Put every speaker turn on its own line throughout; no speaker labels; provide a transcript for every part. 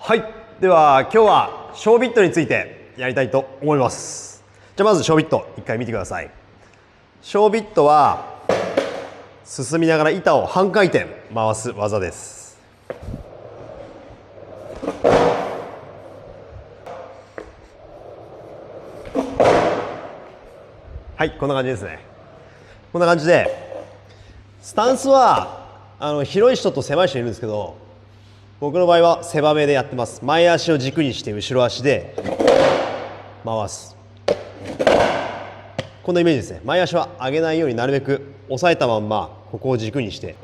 はい、では今日は小ビットについてやりたいと思います。じゃあまず小ビット一回見てください。小ビットは進みながら板を半回転回す技です。はい、こんな感じですね。こんな感じでスタンスは広い人と狭い人いるんですけど、僕の場合は狭めでやってます。前足を軸にして後ろ足で回す。こんなイメージですね。前足は上げないようになるべく押さえたまんまここを軸にして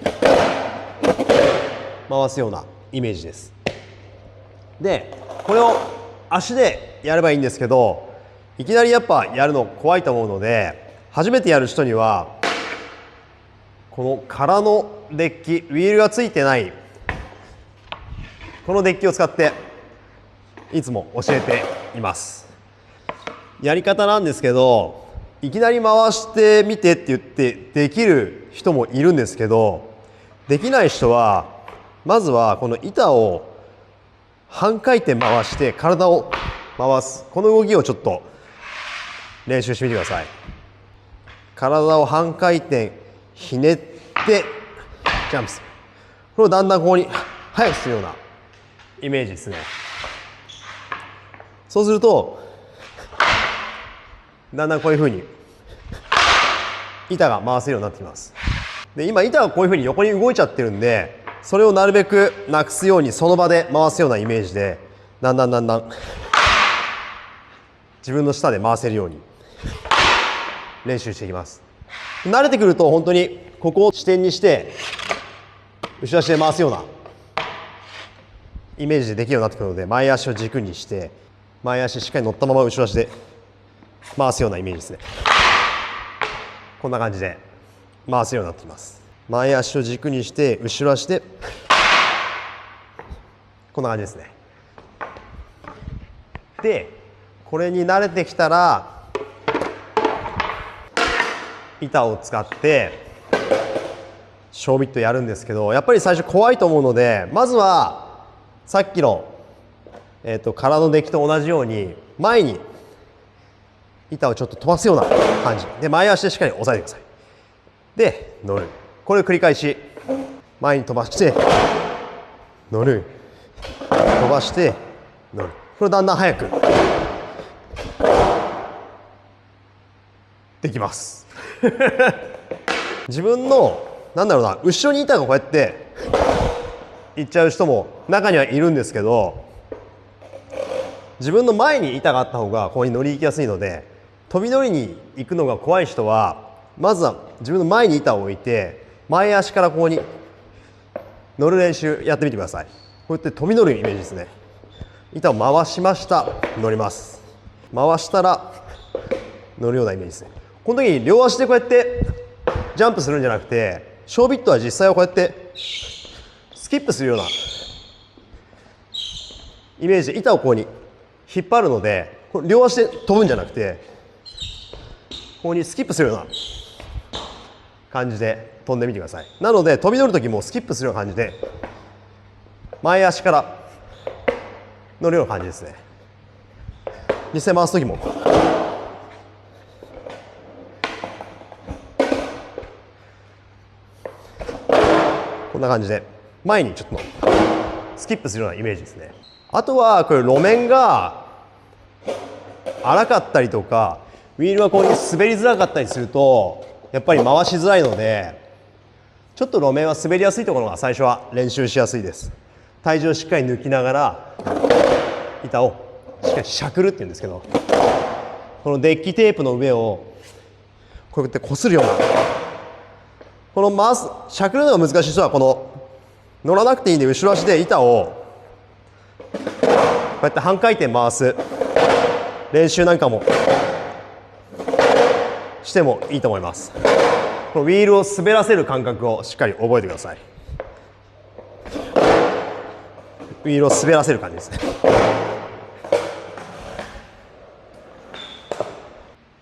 回すようなイメージです。で、これを足でやればいいんですけど、いきなりやっぱやるの怖いと思うので、初めてやる人にはこの空のデッキ、ウィールがついてないこのデッキを使っていつも教えています。やり方なんですけど、いきなり回してみてって言ってできる人もいるんですけど、できない人はまずはこの板を半回転回して体を回す、この動きをちょっと練習してみてください。体を半回転ひねってジャンプする。これをだんだんここに速くするようなイメージですね。そうするとだんだんこういうふうに板が回せるようになってきます。で、今板がこういうふうに横に動いちゃってるんで、それをなるべくなくすようにその場で回すようなイメージで、だんだん自分の下で回せるように練習していきます。慣れてくると本当にここを支点にして後ろ足で回すようなイメージでできるようになってくるので、前足を軸にして前足しっかり乗ったまま後ろ足で回すようなイメージですね。こんな感じで回すようになってきます。前足を軸にして後ろ足でこんな感じですね。で、これに慣れてきたら板を使って小ビットやるんですけど、やっぱり最初怖いと思うので、まずはさっきの、空のデッキと同じように前に板をちょっと飛ばすような感じで、前足でしっかり押さえてください。で、乗る。これを繰り返し前に飛ばして乗る、飛ばして乗る。これをだんだん速くできます自分のなんだろうな、後ろに板がこうやっていっちゃう人も中にはいるんですけど、自分の前に板があった方がここに乗り行きやすいので、飛び乗りに行くのが怖い人はまずは自分の前に板を置いて前足からここに乗る練習やってみてください。こうやって飛び乗るイメージですね。板を回しました、乗ります。回したら乗るようなイメージですね。この時に両足でこうやってジャンプするんじゃなくて、小ビットは実際はこうやってスキップするようなイメージで板をここに引っ張るので、両足で飛ぶんじゃなくてここにスキップするような感じで飛んでみてください。なので飛び乗る時もスキップするような感じで前足から乗るような感じですね。実際回す時もこんな感じで前にちょっとスキップするようなイメージですね。あとはこれ路面が荒かったりとかウィールがこうに滑りづらかったりするとやっぱり回しづらいので、ちょっと路面は滑りやすいところが最初は練習しやすいです。体重をしっかり抜きながら板をしっかりしゃくるっていうんですけど、このデッキテープの上をこうやってこするような、この回すしゃくるのが難しい人はこの乗らなくていいんで後ろ足で板をこうやって半回転回す練習なんかもしてもいいと思います。このウィールを滑らせる感覚をしっかり覚えてください。ウィールを滑らせる感じですね。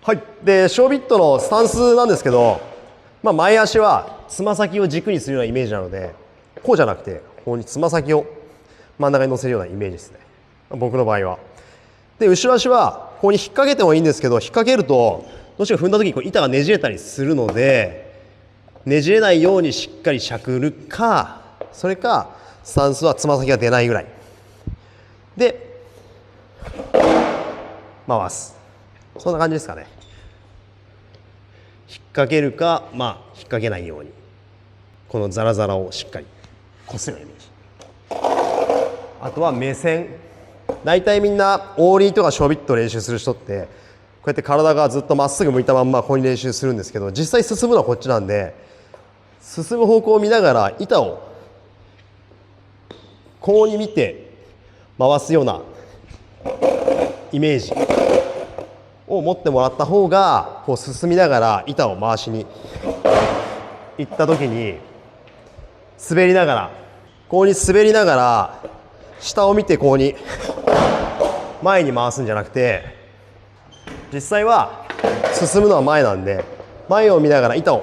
はい。で、小ビットのスタンスなんですけど、前足はつま先を軸にするようなイメージなので、こうじゃなくてここにつま先を真ん中に乗せるようなイメージですね、僕の場合は。で後ろ足はここに引っ掛けてもいいんですけど、引っ掛けるとどうしても踏んだ時にこう板がねじれたりするので、ねじれないようにしっかりしゃくるか、それかスタンスはつま先が出ないぐらいで回す。そんな感じですかね。引っ掛けるか、引っ掛けないようにこのザラザラをしっかりこするようなイメージ。あとは目線、大体みんなオーリーとかショービット練習する人ってこうやって体がずっとまっすぐ向いたまんまここに練習するんですけど、実際進むのはこっちなんで、進む方向を見ながら板をこうに見て回すようなイメージを持ってもらった方が、こう進みながら板を回しに行った時に滑りながら、こうに滑りながら下を見てこうに前に回すんじゃなくて、実際は進むのは前なんで前を見ながら板を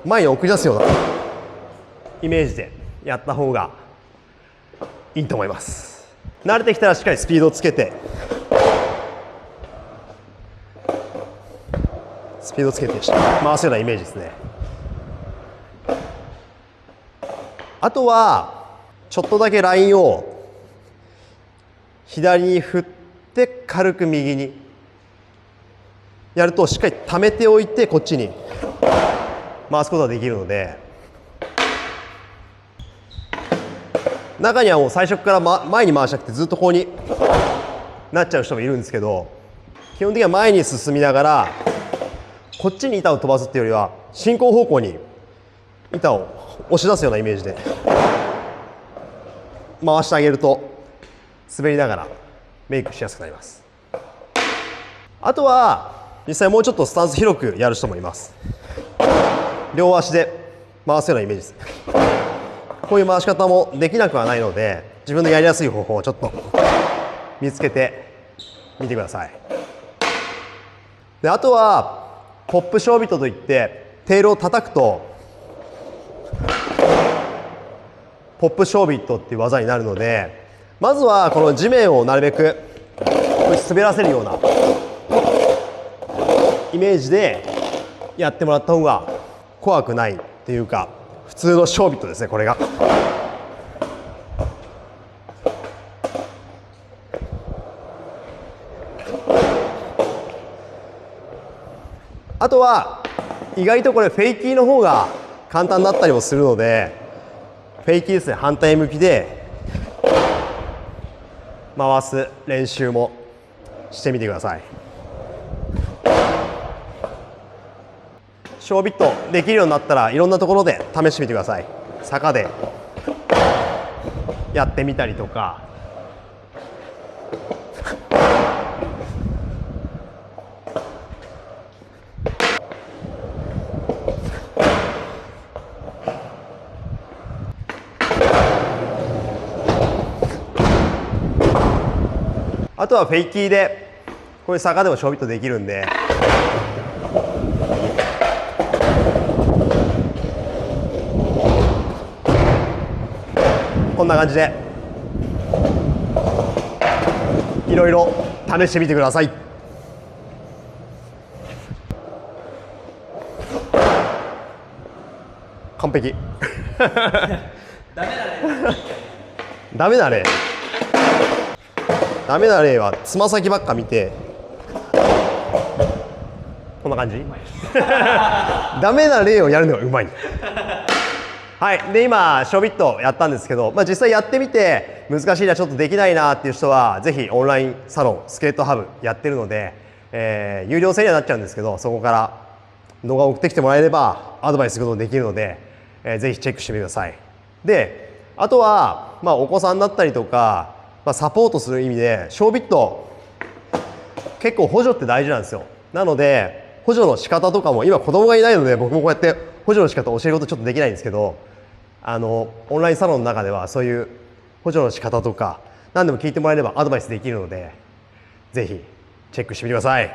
前に送り出すようなイメージでやった方がいいと思います。慣れてきたらしっかりスピードをつけて、スピードをつけて回すようなイメージですね。あとはちょっとだけラインを左に振って軽く右にやるとしっかり溜めておいてこっちに回すことができるので、中にはもう最初から前に回しなくてずっとこうになっちゃう人もいるんですけど、基本的には前に進みながらこっちに板を飛ばすっていうよりは進行方向に板を押し出すようなイメージで回してあげると滑りながらメイクしやすくなります。あとは実際もうちょっとスタンス広くやる人もいます。両足で回すようなイメージです。こういう回し方もできなくはないので、自分のやりやすい方法をちょっと見つけてみてください。であとはポップショービットといってテールを叩くとポップショービットっていう技になるので、まずはこの地面をなるべく滑らせるようなイメージでやってもらった方が怖くないっていうか、普通のショービットですね、これが。あとは意外とこれフェイキーの方が簡単だったりもするので、フェイキーですね、反対向きで回す練習もしてみてください。ショービットできるようになったらいろんなところで試してみてください。坂でやってみたりとか、あとはフェイキーでこういう坂でもショービットできるんで、こんな感じでいろいろ試してみてください。完璧。ダメな例。ダメな例はつま先ばっか見てこんな感じ。ダメな例をやるのがうまい。はい、で今ショービットやったんですけど、実際やってみて難しいな、ちょっとできないなっていう人はぜひオンラインサロンスケートハブやってるので、有料制にはなっちゃうんですけど、そこから動画を送ってきてもらえればアドバイスすることができるので、ぜひチェックしてみてください。であとは、お子さんだったりとか、サポートする意味でショービット結構補助って大事なんですよ。なので補助の仕方とかも、今子供がいないので僕もこうやって補助の仕方を教えることちょっとできないんですけど、オンラインサロンの中ではそういう補助の仕方とか何でも聞いてもらえればアドバイスできるので、ぜひチェックしてみてください。